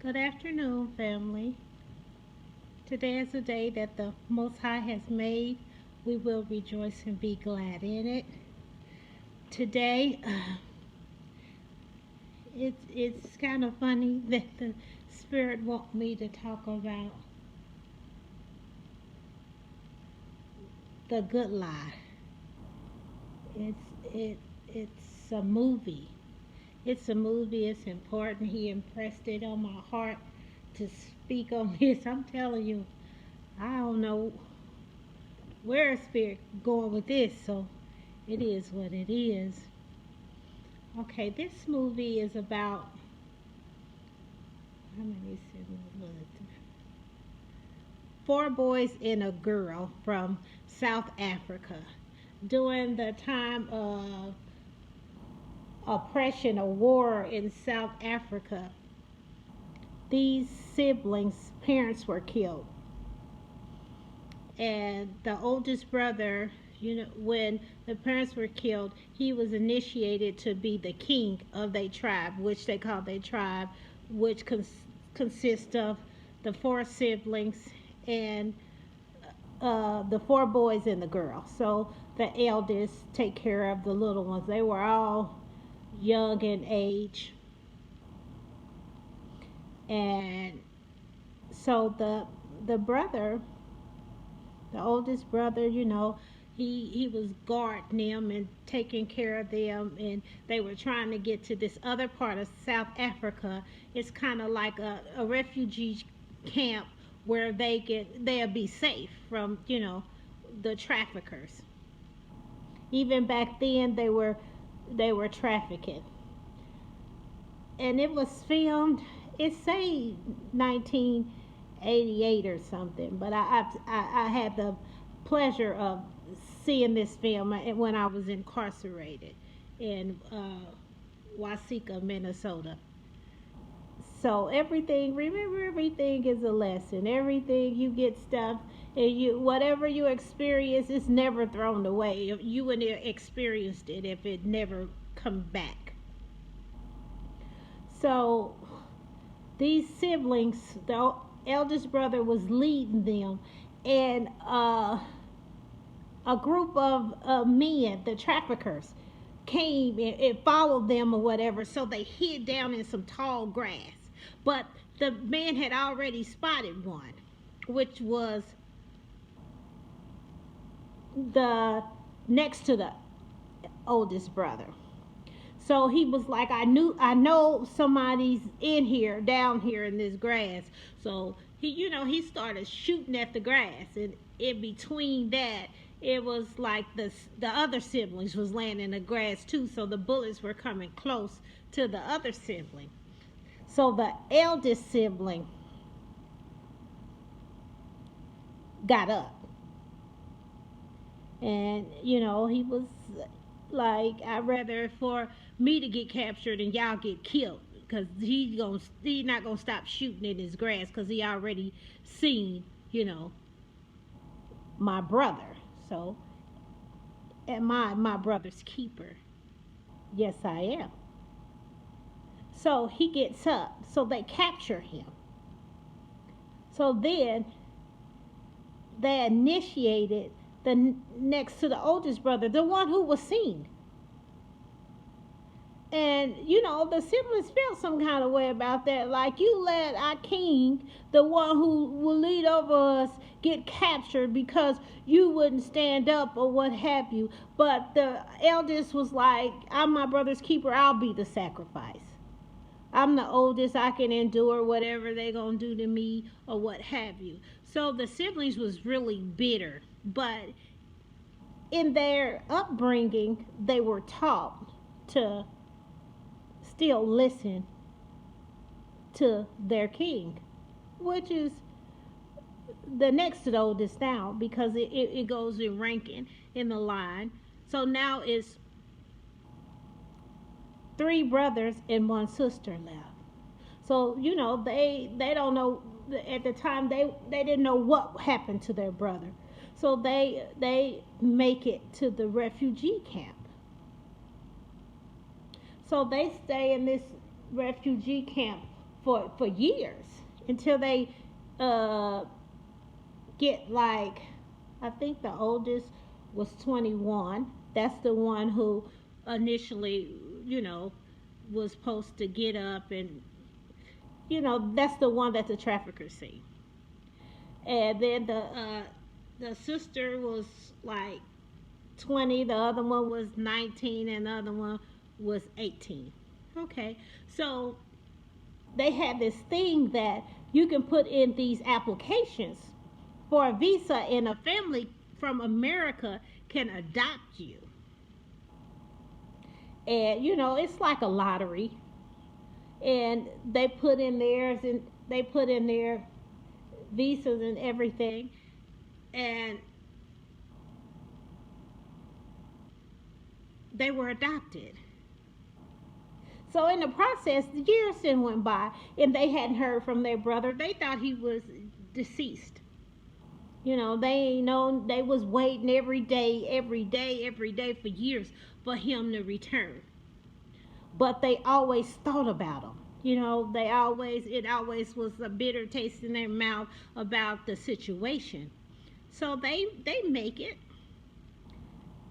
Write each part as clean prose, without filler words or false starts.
Good afternoon, family. Today is a day that the Most High has made. We will rejoice and be glad in it. Today, it's kind of funny that the Spirit want me to talk about the good lie. It's a movie. It's a movie. It's important. He impressed it on my heart to speak on this. I'm telling you, I don't know where Spirit going with this, so it is what it is. Okay, this movie is about how many siblings was it? Four boys and a girl from South Africa during the time of oppression or war in South Africa. These siblings' parents were killed, and the oldest brother, when the parents were killed, he was initiated to be the king of their tribe, which they call their tribe, which consists of the four siblings and the four boys and the girl. So the eldest take care of the little ones. They were all young in age, and so the brother, the oldest brother, he was guarding them and taking care of them, and they were trying to get to this other part of South Africa. It's kind of like a refugee camp where they'll be safe from the traffickers. Even back then they were trafficking, and it was filmed. It say 1988 or something, but I had the pleasure of seeing this film when I was incarcerated in Wasika, Minnesota. So everything, remember, everything is a lesson. Everything you get stuff, and you whatever you experience is never thrown away. You wouldn't have experienced it if it never come back. So these siblings, the eldest brother was leading them, and a group of men, the traffickers, came and followed them or whatever. So they hid down in some tall grass. But the man had already spotted one, which was the next to the oldest brother. So he was like, I know somebody's in here, down here in this grass. So he started shooting at the grass, and in between that, it was like the other siblings was laying in the grass too. So the bullets were coming close to the other sibling. So the eldest sibling got up, and he was like, I'd rather for me to get captured and y'all get killed, because he's not gonna stop shooting in his grass, because he already seen my brother. So, am I my brother's keeper? Yes, I am. So he gets up, so they capture him. So then they initiated the next to the oldest brother, the one who was seen. And the siblings felt some kind of way about that. Like, you let our king, the one who will lead over us, get captured because you wouldn't stand up or what have you. But the eldest was like, I'm my brother's keeper, I'll be the sacrifice. I'm the oldest, I can endure whatever they're going to do to me or what have you. So the siblings was really bitter. But in their upbringing, they were taught to still listen to their king, which is the next to the oldest now, because it goes in ranking in the line. So now it's three brothers and one sister left. So they don't know. At the time, they didn't know what happened to their brother. So they make it to the refugee camp. So they stay in this refugee camp for years until they uh, get like, I think the oldest was 21. That's the one who initially, you know, was supposed to get up and, that's the one that the traffickers see. And then the sister was like 20, the other one was 19, and the other one was 18. Okay, so they had this thing that you can put in these applications for a visa, and a family from America can adopt you. And it's like a lottery, and they put in theirs, and they put in their visas and everything, and they were adopted. So in the process, the years then went by, and they hadn't heard from their brother. They thought he was deceased. They ain't known. They was waiting every day, every day, every day for years for him to return. But they always thought about him. It always was a bitter taste in their mouth about the situation. So they make it.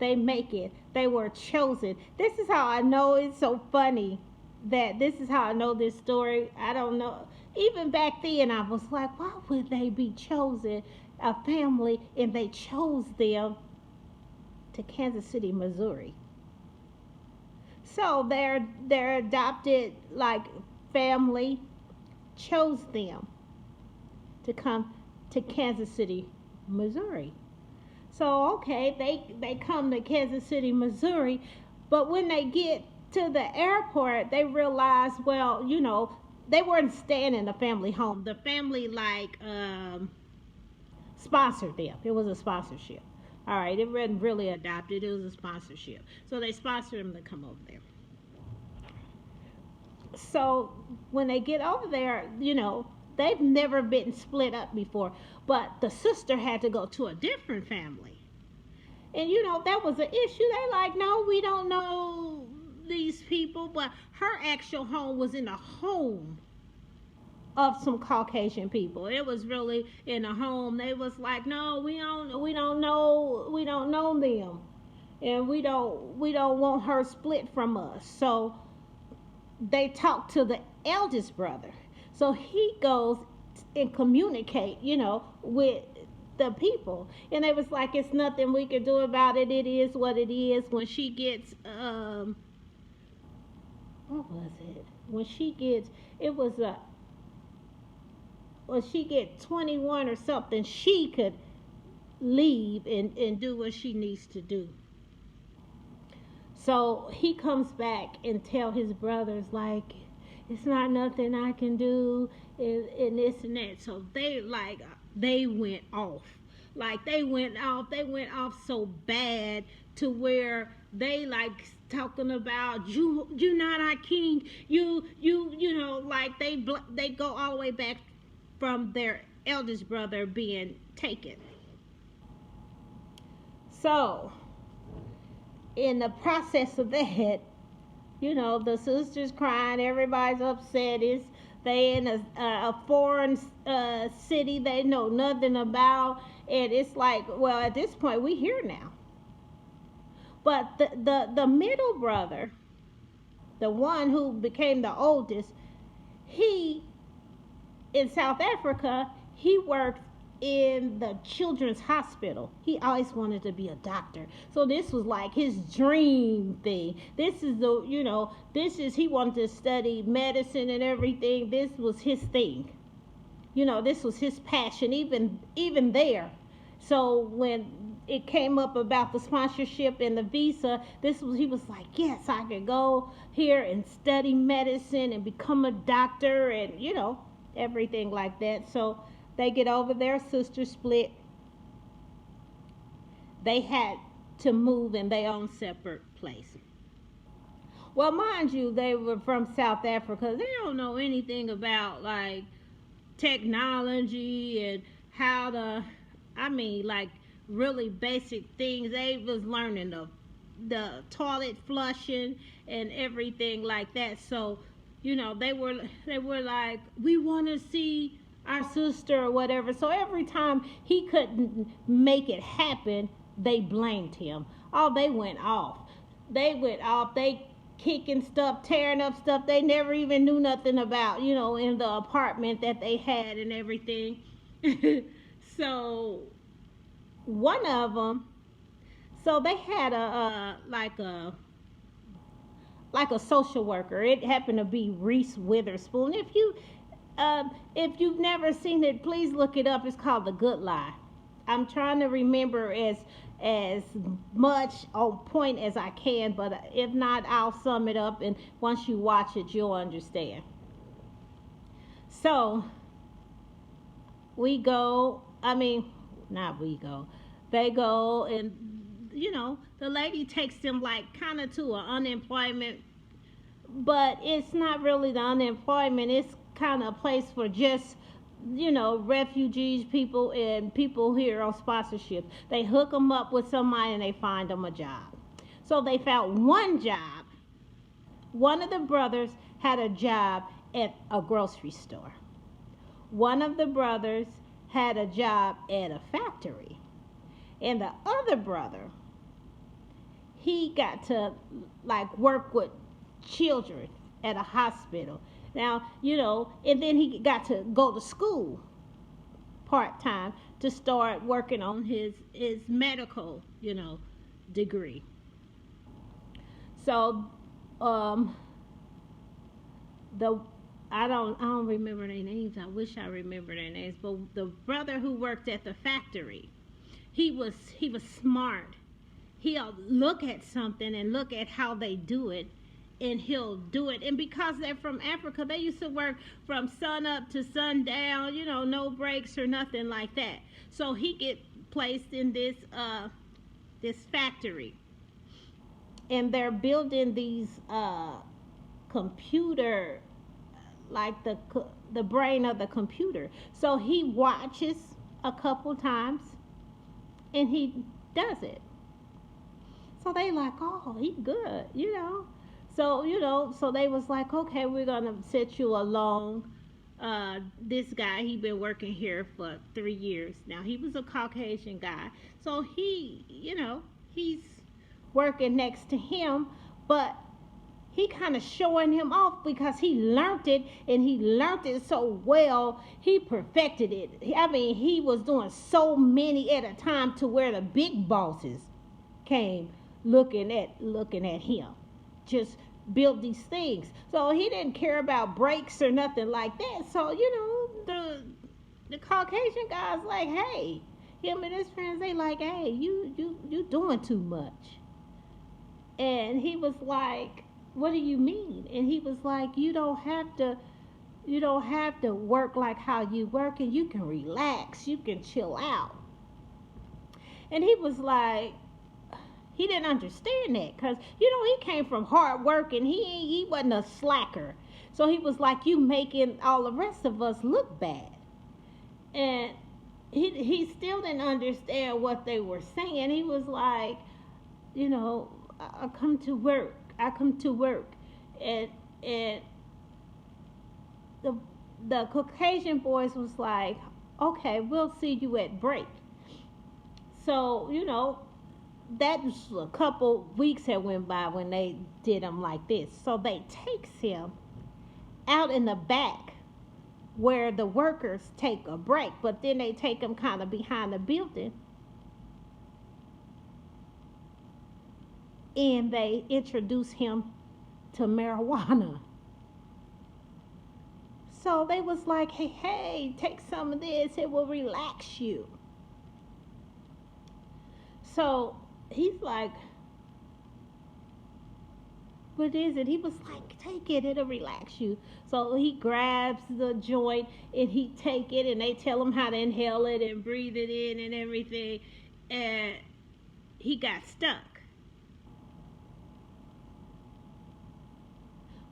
They make it. They were chosen. This is how I know it's so funny that this is how I know this story. I don't know. Even back then, I was like, why would they be chosen? A family, and they chose them to Kansas City, Missouri. So their adopted like family chose them to come to Kansas City, Missouri. So okay, they come to Kansas City, Missouri, but when they get to the airport, they realize, well, they weren't staying in the family home. The family sponsored them. It was a sponsorship. All right, it wasn't really adopted. It was a sponsorship. So they sponsored them to come over there. So when they get over there, they've never been split up before. But the sister had to go to a different family. And that was an issue. They like, no, we don't know these people. But her actual home was in a home of some Caucasian people. It was really in a home. They was like, no, we don't know them. And we don't want her split from us. So they talked to the eldest brother. So he goes and communicate, with the people. And they was like, it's nothing we can do about it. It is what it is. When she gets what was it? When she gets it was a when she get 21 or something, she could leave and do what she needs to do. So he comes back and tell his brothers like, it's not nothing I can do, and this and that. So they went off. Like they went off so bad to where they like talking about you not our king. Like they go all the way back from their eldest brother being taken. So in the process of that, the sisters crying, everybody's upset. They in a foreign city they know nothing about, and it's like, well, at this point we here now. But the middle brother, the one who became the oldest, he in South Africa, he worked in the children's hospital. He always wanted to be a doctor. So this was like his dream thing. He wanted to study medicine and everything. This was his thing. This was his passion, even there. So when it came up about the sponsorship and the visa, he was like, yes, I could go here and study medicine and become a doctor and, everything like that. So they get over their sister split. They had to move in their own separate place. Well, mind you, they were from South Africa. They don't know anything about like technology and how to, like really basic things. They was learning the toilet flushing and everything like that. So they were like, we want to see our sister or whatever. So every time he couldn't make it happen, they blamed him. Oh, they went off. They went off. They kicking stuff, tearing up stuff they never even knew nothing about, in the apartment that they had and everything. So one of them, so they had a social worker. It happened to be Reese Witherspoon. If you've never seen it, please look it up. It's called The Good Lie. I'm trying to remember as much on point as I can, but if not, I'll sum it up, and once you watch it, you'll understand. So we go. I mean, not we go. They go, and the lady takes them like kind of to an unemployment, but it's not really the unemployment. It's kind of a place for just refugees, people, and people here on sponsorship. They hook them up with somebody and they find them a job. So they found one job. One of the brothers had a job at a grocery store. One of the brothers had a job at a factory. And the other brother, he got to like work with children at a hospital. Now, and then he got to go to school part time to start working on his medical, degree. So, the I don't remember their names. I wish I remember their names. But the brother who worked at the factory, he was smart. He'll look at something and look at how they do it, and he'll do it. And because they're from Africa, they used to work from sun up to sundown, no breaks or nothing like that. So he get placed in this factory, and they're building these computer, like the brain of the computer. So he watches a couple times, and he does it. So they like, oh, he good. So they was like, okay, we're gonna set you along. This guy, he been working here for 3 years now. He was a Caucasian guy, so he's working next to him, but he kind of showing him off because he learned it, and he learned it so well. He perfected it. I mean, he was doing so many at a time to where the big bosses came looking at him. Just build these things. So he didn't care about breaks or nothing like that. So the Caucasian guys like, hey, him and his friends, they like, hey, you doing too much. And he was like, what do you mean? And he was like, you don't have to work like how you work, and you can relax, you can chill out. And he was like, he didn't understand that because he came from hard work, and he wasn't a slacker. So he was like, you making all the rest of us look bad. And he still didn't understand what they were saying. He was like, I come to work. And the Caucasian boys was like, okay, we'll see you at break. So, that was a couple weeks had went by when they did him like this. So they takes him out in the back where the workers take a break, but then they take him kind of behind the building, and they introduce him to marijuana. So they was like, hey, take some of this, it will relax you. So he's like, what is it? He was like, take it, it'll relax you. So he grabs the joint and he take it, and they tell him how to inhale it and breathe it in and everything. And he got stuck.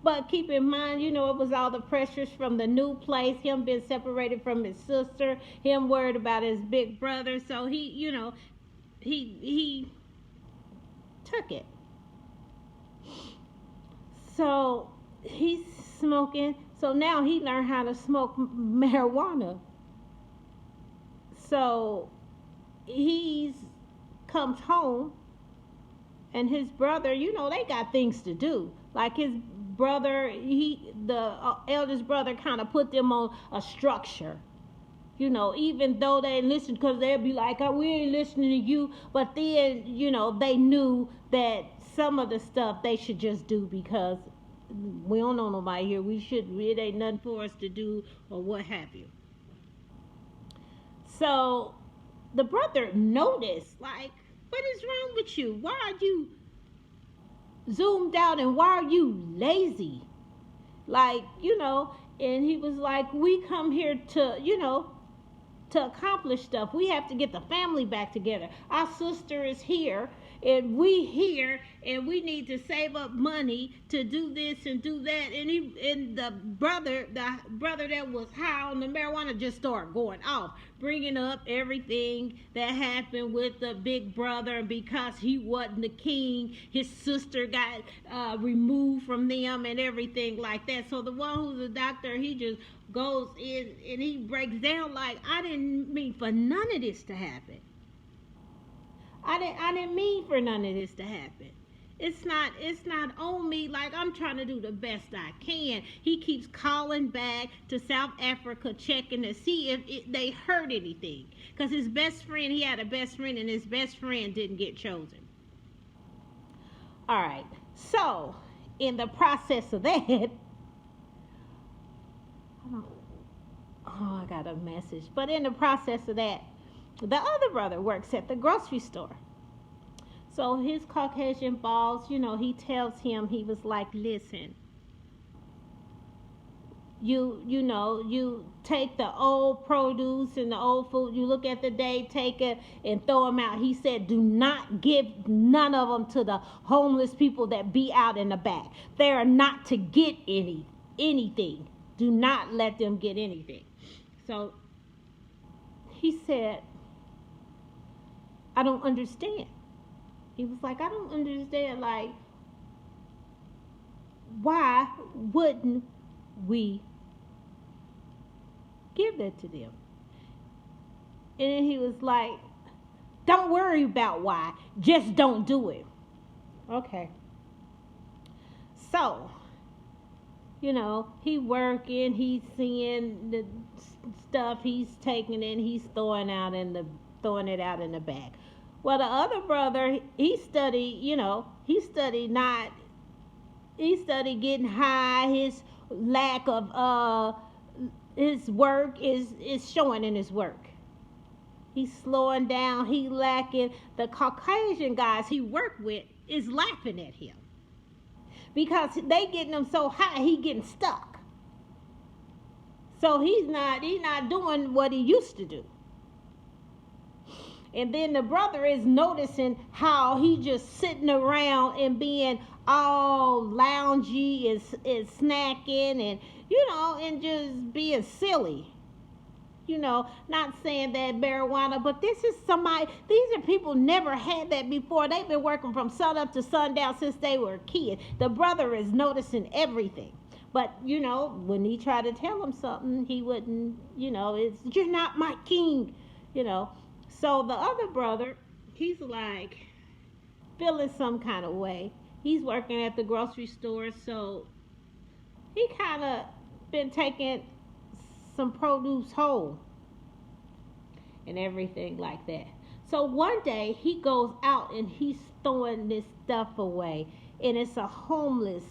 But keep in mind, it was all the pressures from the new place, him being separated from his sister, him worried about his big brother. So he took it. So he's smoking. So now he learned how to smoke marijuana. So he's comes home, and his brother, they got things to do. Like his brother, the eldest brother, kind of put them on a structure. Even though they listen, because they'll be like, oh, we ain't listening to you. But then, they knew that some of the stuff they should just do because we don't know nobody here. It ain't nothing for us to do or what have you. So the brother noticed, like, what is wrong with you? Why are you zoomed out and why are you lazy? Like, and he was like, we come here to accomplish stuff. We have to get the family back together. Our sister is here, and we here, and we need to save up money to do this and do that. And the brother that was high on the marijuana just started going off, bringing up everything that happened with the big brother. And because he wasn't the king, his sister got removed from them and everything like that. So the one who's a doctor, he just goes in and he breaks down like, I didn't mean for none of this to happen. I didn't mean for none of this to happen. It's not on me. Like, I'm trying to do the best I can. He keeps calling back to South Africa, checking to see if they heard anything. Because he had a best friend, and his best friend didn't get chosen. All right. So, in the process of that, I got a message. But in the process of that, the other brother works at the grocery store. So his Caucasian boss, he tells him, he was like, listen, you take the old produce and the old food, you look at the day, take it and throw them out. He said, do not give none of them to the homeless people that be out in the back. They are not to get anything. Do not let them get anything. So he said, I don't understand. He was like, I don't understand, like, why wouldn't we give that to them? And then he was like, don't worry about why, just don't do it. Okay. So, he working, he's seeing the stuff he's taking in, he's throwing it out in the bag. Well, the other brother, he studied getting high. His lack of his work is showing in his work. He's slowing down, he lacking. The Caucasian guys he worked with is laughing at him. Because they getting him so high, he getting stuck. So he's not doing what he used to do. And then the brother is noticing how he just sitting around and being all loungy and snacking and, and just being silly. Not saying that marijuana, but these are people never had that before. They've been working from sun up to sundown since they were kids. The brother is noticing everything. But, when he tried to tell him something, he wouldn't, you're not my king, So the other brother, he's like feeling some kind of way. He's working at the grocery store, so he kind of been taking some produce home and everything like that. So one day he goes out and he's throwing this stuff away, and it's a homeless,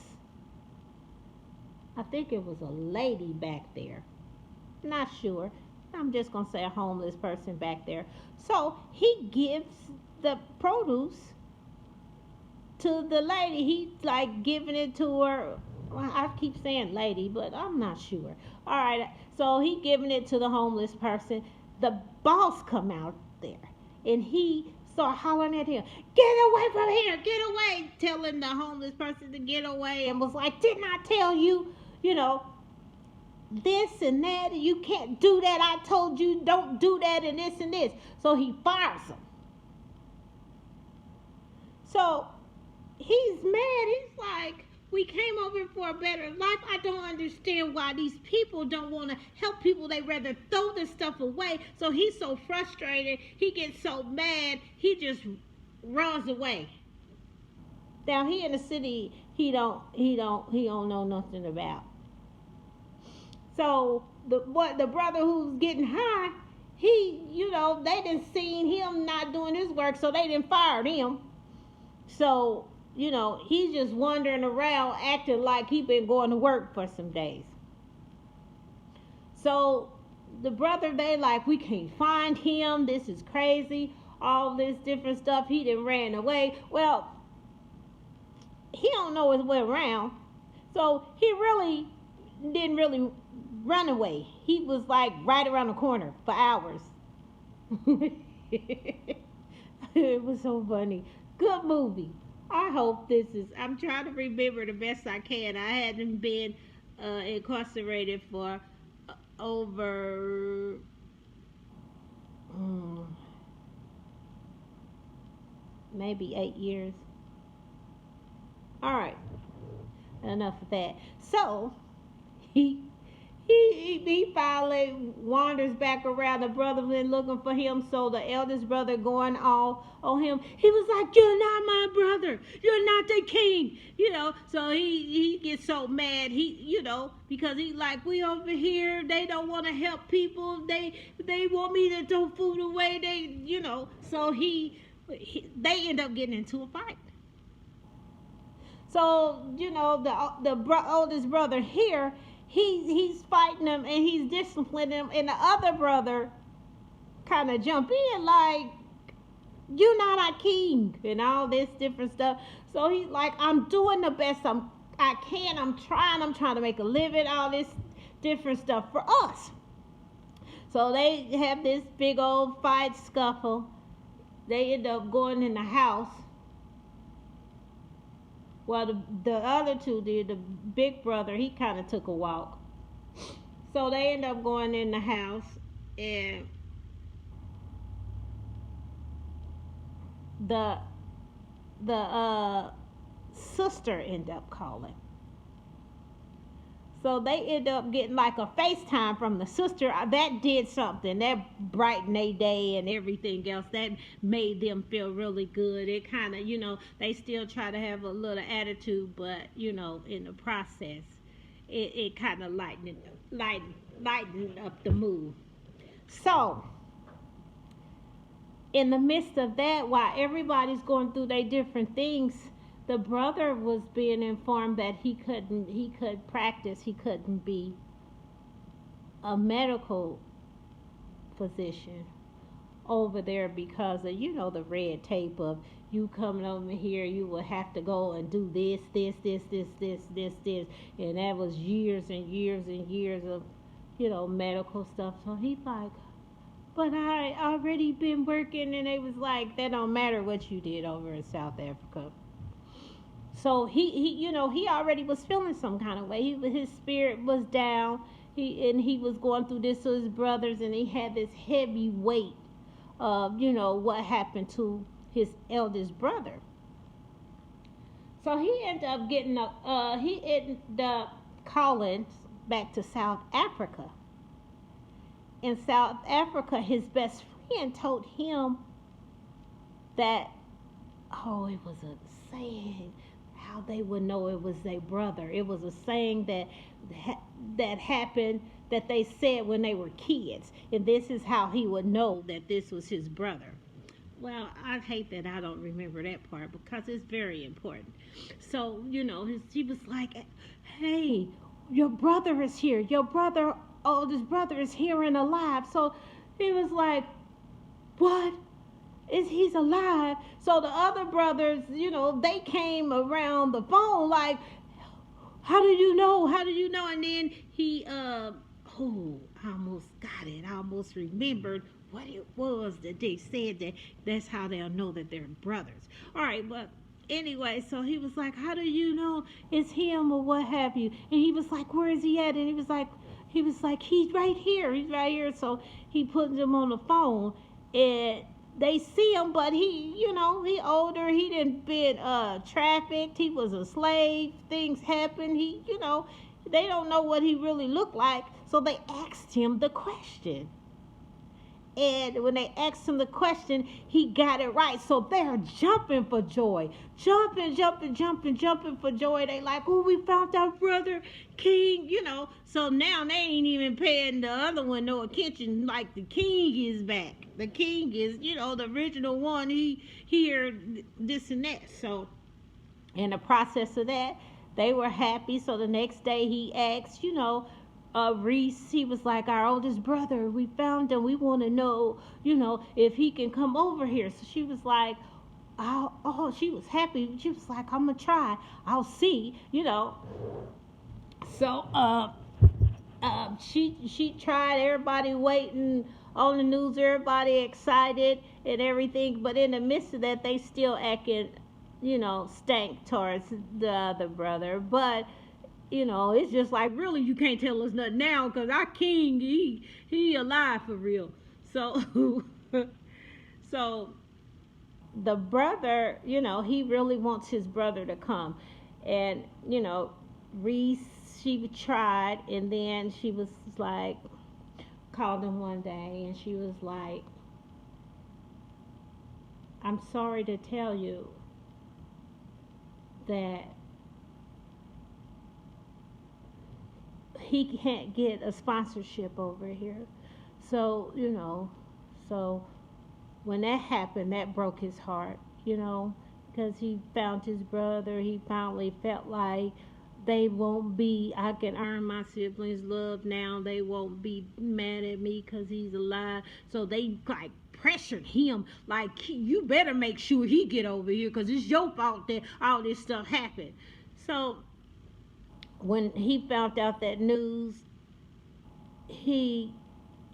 I think it was a lady back there, not sure. I'm just going to say a homeless person back there. So he gives the produce to the lady. He's like giving it to her. Well, I keep saying lady, but I'm not sure. All right. So he giving it to the homeless person. The boss come out there and he started hollering at him, get away from here, get away, telling the homeless person to get away, and was like, didn't I tell you, this and that, and you can't do that. I told you don't do that and this and this. So he fires him. So he's mad. He's like, We came over for a better life. I don't understand why these people don't want to help people. They rather throw this stuff away. So he's so frustrated. He gets so mad. He just runs away. Now he in the city. He don't know nothing about. So the brother who's getting high, they didn't seen him not doing his work, so they didn't fire him. So he's just wandering around acting like he been going to work for some days. So the brother, they like, we can't find him. This is crazy. All this different stuff. He done ran away. Well, he don't know his way around. So he really didn't really run away. He was like right around the corner for hours. It was so funny. Good movie. I'm trying to remember the best I can. I hadn't been incarcerated for over maybe 8 years. All right, enough of that. So he he finally wanders back around. The brother been looking for him, so the eldest brother going all on him. He was like, "You're not my brother. You're not the king." So he gets so mad. Because he like, we over here. They don't want to help people. They want me to throw food away. So they end up getting into a fight. So the oldest brother here, he's fighting him and he's disciplining him, and the other brother kind of jump in like, "You're not our king," and all this different stuff. So he's like, "I'm doing the best I can. I'm trying to make a living. All this different stuff for us." So they have this big old fight scuffle. They end up going in the house. Well, the other two did. The big brother, he kind of took a walk. So they end up going in the house, and the sister end up calling. So they end up getting like a FaceTime from the sister. That did something. That brightened their day and everything else. That made them feel really good. It kind of, they still try to have a little attitude, but, in the process, it kind of lightened up the mood. So, in the midst of that, while everybody's going through their different things, the brother was being informed that he could practice, he couldn't be a medical physician over there because of, the red tape of you coming over here, you will have to go and do this, and that was years and years and years of, medical stuff. So he's like, "But I already been working," and they was like, "That don't matter what you did over in South Africa." So he already was feeling some kind of way. His spirit was down. He was going through this to his brothers, and he had this heavy weight of what happened to his eldest brother. So he ended up calling back to South Africa. In South Africa, his best friend told him that, it was a saying, how they would know it was their brother. It was a saying that happened, that they said when they were kids, and this is how he would know that this was his brother. Well, I hate that I don't remember that part because it's very important. So he was like, "Hey, your brother is here. Oldest brother is here and alive." So he was like, "What? He's alive?" So the other brothers, they came around the phone like, "How do you know? How do you know?" And then he, I almost got it. I almost remembered what it was that they said, that's how they'll know that they're brothers. All right, but anyway, so he was like, "How do you know it's him or what have you?" And he was like, "Where is he at?" And he was like, "He's right here. He's right here." So he put him on the phone, and they see him, but he older. He didn't been trafficked. He was a slave. Things happen. They don't know what he really looked like. So they asked him the question. And when they asked him the question, he got it right. So they're jumping for joy. Jumping, jumping, jumping, jumping for joy. They like, oh, we found our brother King. So now they ain't even paying the other one no attention. Like the king is back. The king is, the original one. He here, this and that. So in the process of that, they were happy. So the next day he asked, Reese, he was like, our oldest brother, we found him. We want to know, if he can come over here. So she was like, oh, she was happy. She was like, I'm going to try. I'll see. So she tried. Everybody waiting on the news. Everybody excited and everything. But in the midst of that, they still acting, stank towards the other brother. But it's just like, really, you can't tell us nothing now because our king, he alive for real. So, so the brother, he really wants his brother to come. And, Reese, she tried, and then she was like, called him one day, and she was like, I'm sorry to tell you that he can't get a sponsorship over here. So, so when that happened, that broke his heart, because he found his brother. He finally felt like I can earn my siblings' love now. They won't be mad at me because he's alive. So they like pressured him, like, you better make sure he get over here because it's your fault that all this stuff happened. So when he found out that news, he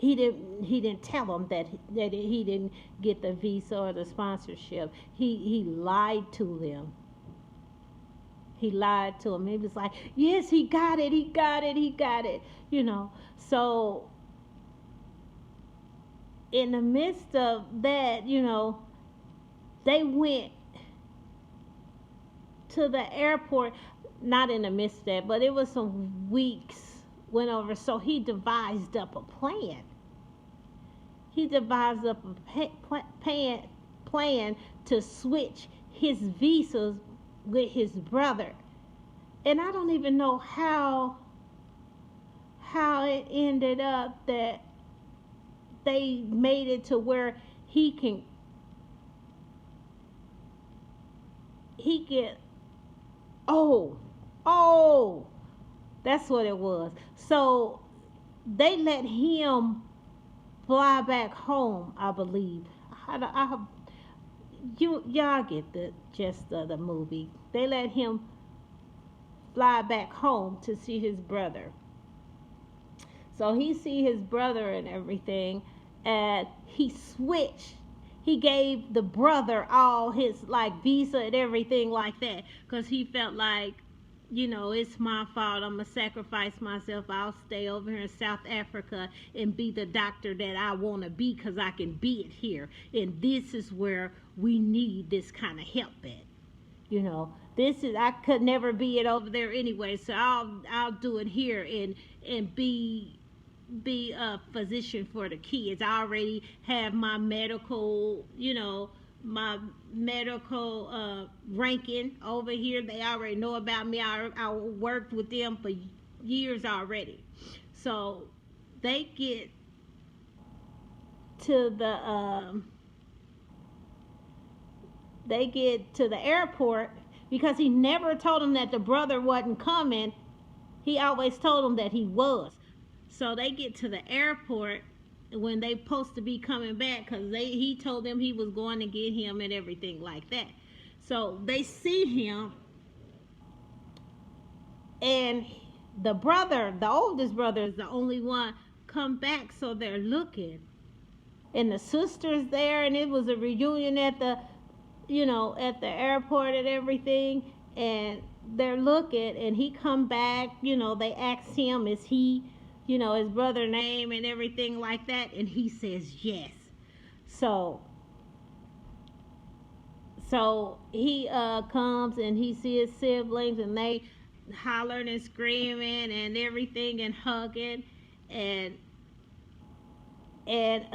didn't tell them that he didn't get the visa or the sponsorship. He lied to them. He lied to him. He was like, yes, he got it. He got it. He got it. So in the midst of that, they went to the airport. Not in the midst of that, but it was some weeks went over. So he devised up a plan. He devised up a plan to switch his visas with his brother. And I don't even know how it ended up that they made it to where he get oh, that's what it was. So they let him fly back home, I believe. Y'all get the gist of the movie. They let him fly back home to see his brother. So he see his brother and everything, and he switched. He gave the brother all his like visa and everything like that, because he felt like, it's my fault. I'm gonna sacrifice myself. I'll stay over here in South Africa and be the doctor that I want to be, because I can be it here. And this is where we need this kind of help at. I could never be it over there anyway, so I'll do it here and be a physician for the kids. I already have my medical, ranking over here. They already know about me. I worked with them for years already. So they get to the airport, because he never told them that the brother wasn't coming. He always told them that he was. So they get to the airport when they supposed to be coming back, because he told them he was going to get him and everything like that. So they see him, and the oldest brother, is the only one come back. So they're looking, and the sister's there, and it was a reunion at the airport and everything, and they're looking, and he come back. They asked him, is he, his brother name and everything like that, and he says yes. So So he comes and he sees his siblings and they hollering and screaming and everything and hugging and and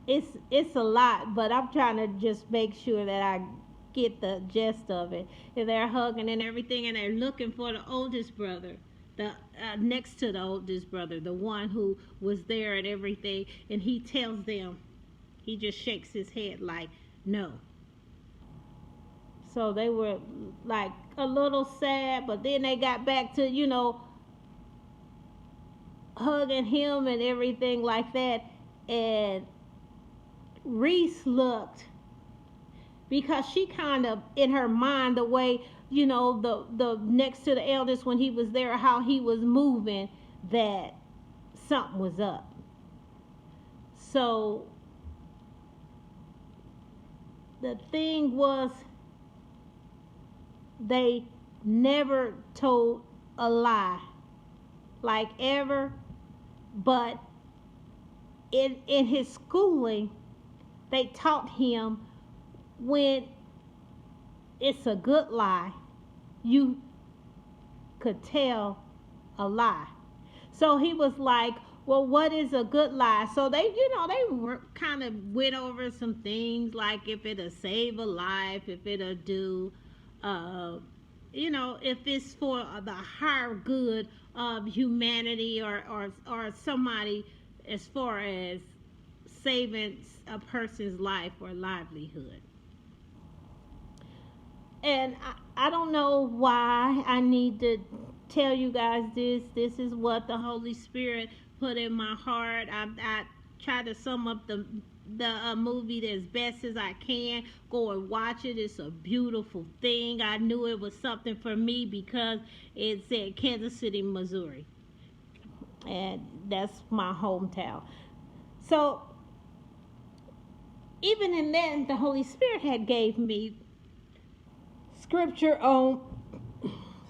it's a lot, but I'm trying to just make sure that I get the gist of it. And they're hugging and everything, and they're looking for the oldest brother, the next to the oldest brother, the one who was there and everything. And he tells them, he just shakes his head like, no. So they were like a little sad, but then they got back to, hugging him and everything like that. And Reese looked, because she kind of in her mind, the way, the next to the eldest, when he was there, how he was moving, that something was up. So the thing was, they never told a lie, like ever. But in his schooling, they taught him, when it's a good lie, you could tell a lie. So he was like, well, what is a good lie? So they were kind of went over some things, like if it'll save a life, if it'll do, uh, if it's for the higher good of humanity, or somebody, as far as saving a person's life or livelihood. And I don't know why I need to tell you guys this. This is what the Holy Spirit put in my heart. I try to sum up the movie as best as I can. Go and watch it. It's a beautiful thing. I knew it was something for me because it said Kansas City, Missouri, and that's my hometown. So even in that, the Holy Spirit had gave me scripture on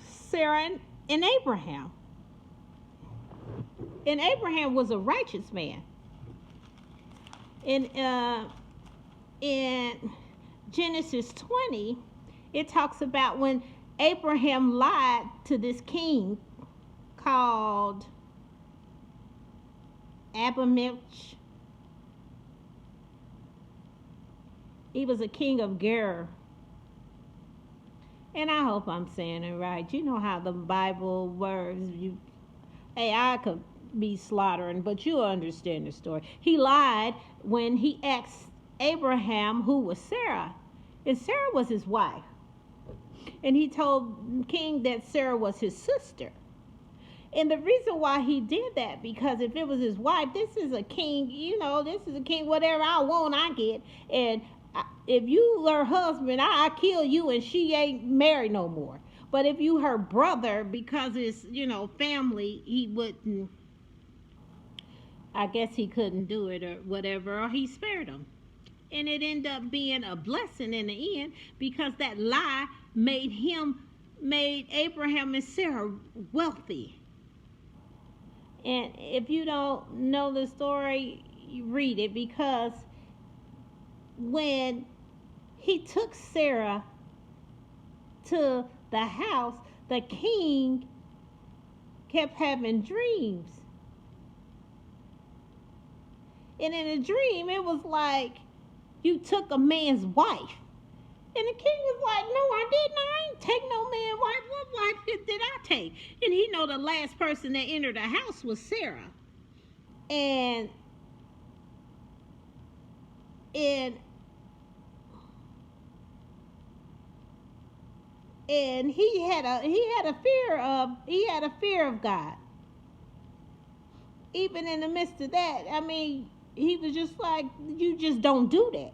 Sarah and Abraham. And Abraham was a righteous man. In Genesis 20, it talks about when Abraham lied to this king called Abimelech. He was a king of Gerar. And I hope I'm saying it right. You know how the Bible words, I could be slaughtering, but you understand the story. He lied when he asked Abraham who was Sarah. And Sarah was his wife. And he told the king that Sarah was his sister. And the reason why he did that, because if it was his wife, this is a king, this is a king, whatever I want, I get. And if you her husband, I kill you and she ain't married no more. But if you her brother, because it's, family, he wouldn't, I guess he couldn't do it or whatever, or he spared him. And it ended up being a blessing in the end, because that lie made Abraham and Sarah wealthy. And if you don't know the story, you read it, because when he took Sarah to the house, the king kept having dreams. And in a dream, it was like, you took a man's wife. And the king was like, no, I didn't. I ain't take no man's wife. What wife did I take? And he know the last person that entered the house was Sarah. And he had a fear of God. Even in the midst of that, he was just like, you just don't do that.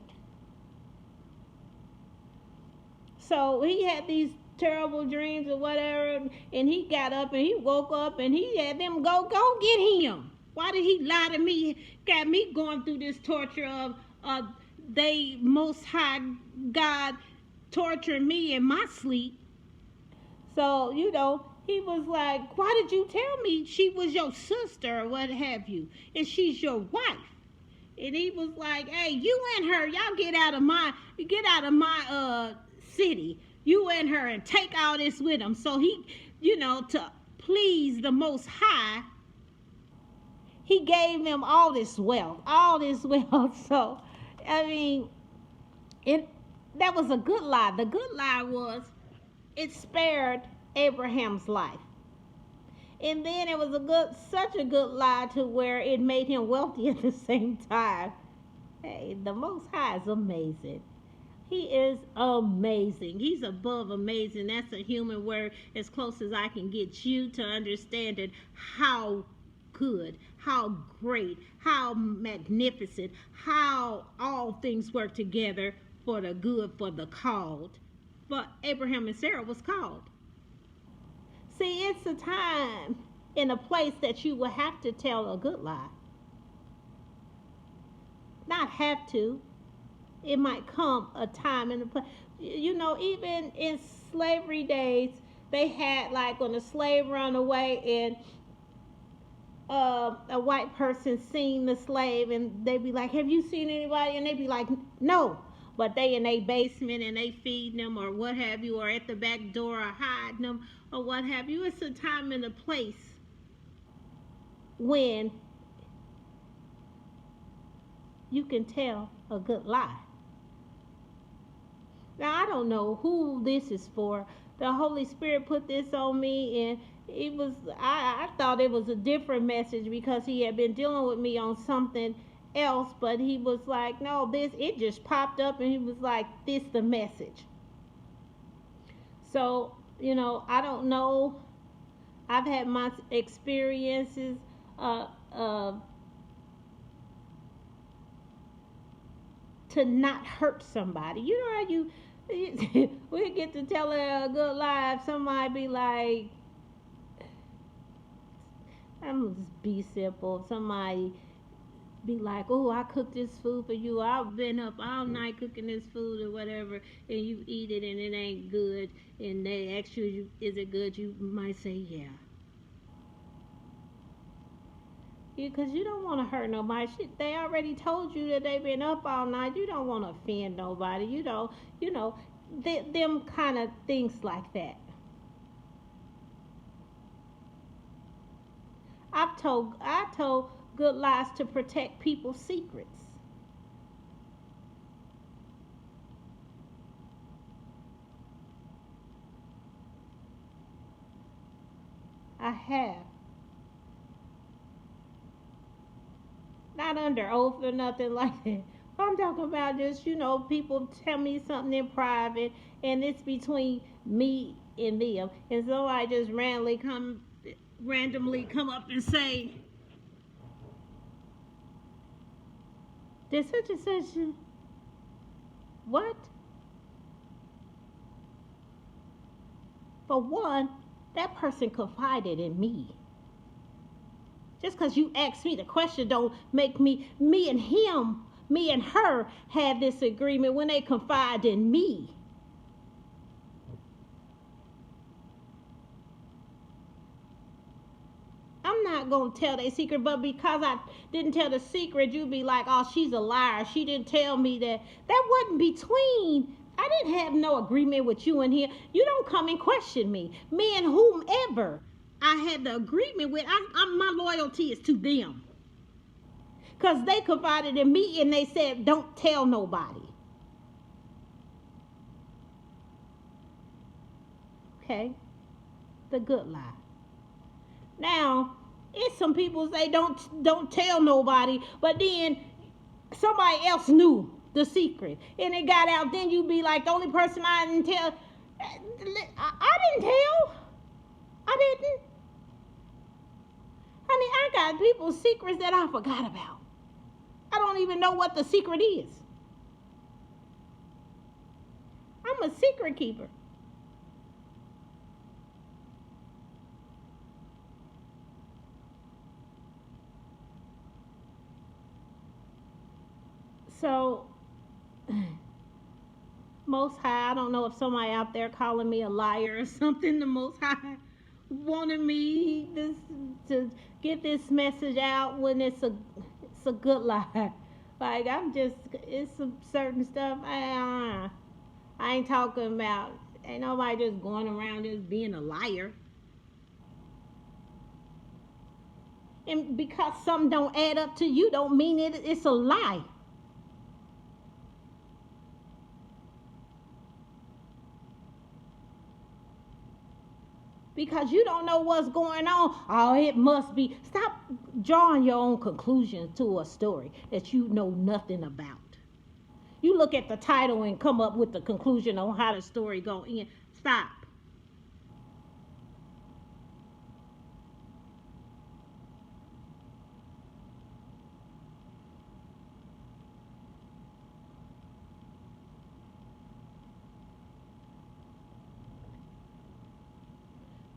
So he had these terrible dreams or whatever, and he got up and he woke up and he had them go get him. Why did he lie to me? Got me going through this torture of they most high God torturing me in my sleep. So, he was like, why did you tell me she was your sister or what have you? And she's your wife. And he was like, hey, you and her, y'all get out of my city. You and her and take all this with him. So he, to please the Most High, he gave him all this wealth. All this wealth. So, I mean, it that was a good lie. The good lie was it spared Abraham's life. And then it was such a good lie to where it made him wealthy at the same time. Hey, the Most High is amazing. He is amazing. He's above amazing. That's a human word as close as I can get you to understanding how good, how great, how magnificent, how all things work together for the good for the called. But Abraham and Sarah was called. See, it's a time in a place that you will have to tell a good lie. Not have to. It might come a time in a place. Even in slavery days, they had like when a slave run away and a white person seen the slave and they be like, have you seen anybody? And they be like, no. But they in a basement and they feeding them or what have you, or at the back door or hiding them or what have you. It's a time and a place when you can tell a good lie. Now, I don't know who this is for. The Holy Spirit put this on me, and I thought it was a different message because he had been dealing with me on something else, but he was like, no, it just popped up, and he was like, this the message. So, I don't know. I've had my experiences to not hurt somebody. You know how we get to tell a good lie. If somebody be like, I'm gonna just be simple. Somebody be like, oh, I cooked this food for you. I've been up all night cooking this food or whatever, and you eat it and it ain't good, and they ask you, is it good? You might say, yeah. Because you don't want to hurt nobody. They already told you that they've been up all night. You don't want to offend nobody. Them kind of things like that. I told good lies to protect people's secrets. I have. Not under oath or nothing like that. I'm talking about just, people tell me something in private and it's between me and them. And so I just randomly come up and say, there's such and such. What? For one, that person confided in me. Just because you asked me the question don't make me and her had this agreement when they confide in me. I'm not going to tell their secret, but because I didn't tell the secret, you'd be like, oh, she's a liar. She didn't tell me that. That wasn't between. I didn't have no agreement with you in here. You don't come and question me. Me and whomever I had the agreement with, my loyalty is to them. Because they confided in me and they said, don't tell nobody. Okay? The good lie. Now, it's some people say don't tell nobody, but then somebody else knew the secret. And it got out, then you be like, the only person I didn't tell, I didn't tell. I didn't. Honey, I got people's secrets that I forgot about. I don't even know what the secret is. I'm a secret keeper. So, Most High, I don't know if somebody out there calling me a liar or something. The Most High wanted me to get this message out when it's a good lie. Like I'm just, it's some certain stuff. I ain't talking about. Ain't nobody just going around just being a liar. And because something don't add up to you, don't mean it's a lie. Because you don't know what's going on. Oh, it must be. Stop drawing your own conclusions to a story that you know nothing about. You look at the title and come up with the conclusion on how the story go in. Stop.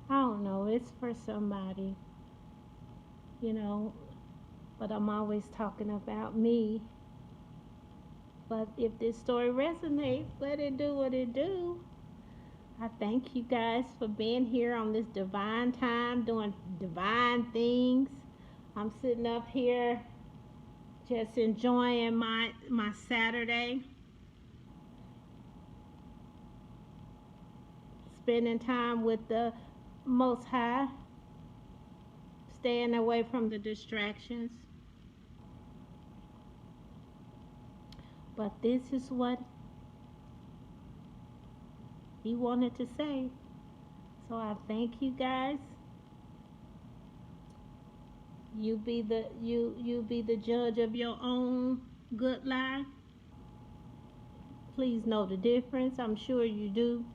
I don't know. It's for somebody, you know. But I'm always talking about me. But if this story resonates, let it do what it do. I thank you guys for being here on this divine time, doing divine things. I'm sitting up here just enjoying my Saturday, spending time with the Most High, staying away from the distractions. But this is what he wanted to say. So I thank you guys. You be the judge of your own good life. Please know the difference. I'm sure you do.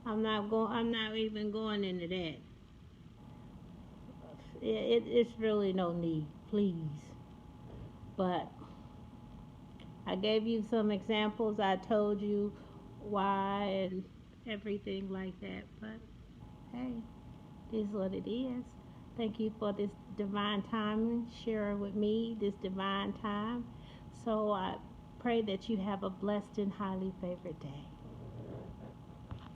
I'm not even going into that. It's really no need, please. But I gave you some examples. I told you why and everything like that. But hey, it is what it is. Thank you for this divine time sharing with me this divine time. So I pray that you have a blessed and highly favored day.